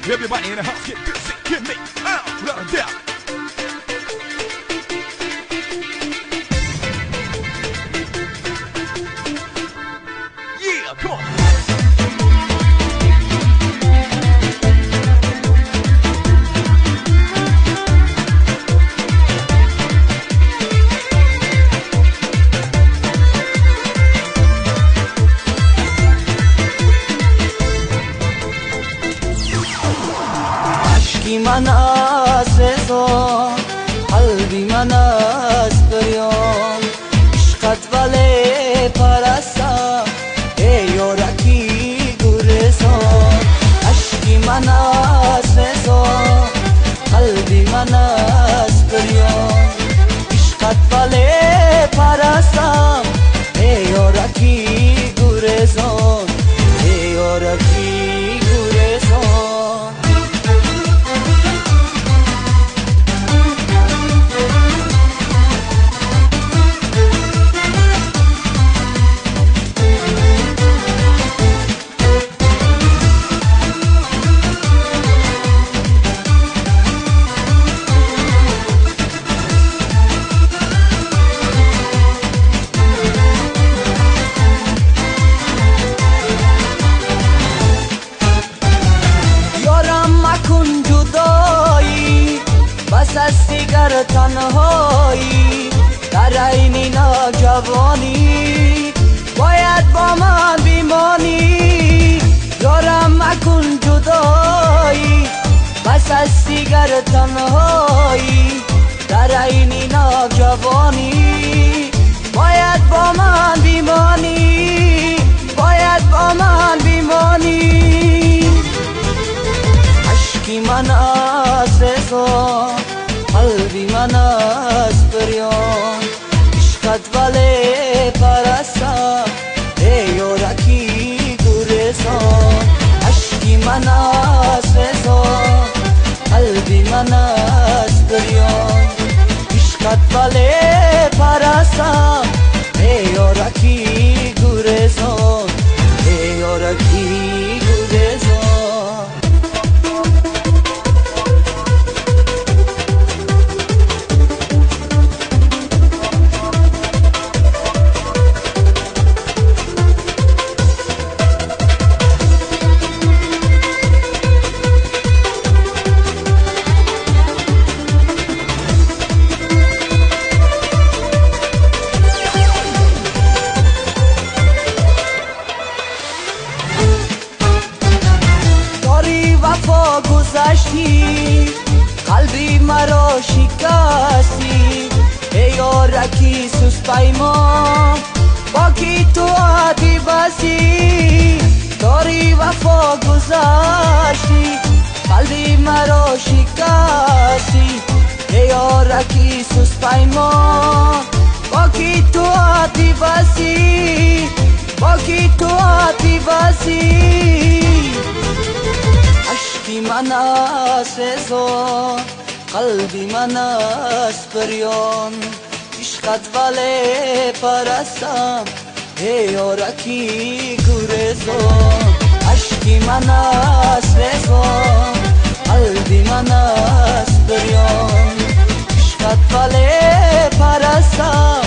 Everybody in the house get good, sick, get me, without a doubt. Yeah, come on. عشقی من است رضا قلبی من است بریان عشقت ولی پرستم ای یارکی گورستان عشقی من است رضا قلبی من است بریان عشقت ولی پرستم ای یارکی گورستان ای یارکی گورستان مکن جدایی بس از دیگر تنهایی در عین ناجوانی باید با من بیمانی یارم مکن جدایی بس از دیگر تنهایی در عین ناجوانی باید با من بیمانی باید با من بیمانی عشقی من است رضا قلبی من است بریان عشقت ولی پرستم ای یارکی گورستان عشقی من است رضا قلبی من است بریان عشقت ولی پرستم ای یارکی گورستان ای یارکی گورستان وفا گذشتی قلبی مرا شکستی ای یارکی سوز پیمان با کی تو عهدی بستی داری وفا گذشتی قلبی مرا شکستی ای یارکی سوز پیمان با کی تو عهدی بستی با کی تو عهدی بستی عشقی من است رضا قلبی من است بریان عشقت ولی پرستم ای یارکی گورستان عشقی من است رضا قلبی من است بریان عشقت ولی پرستم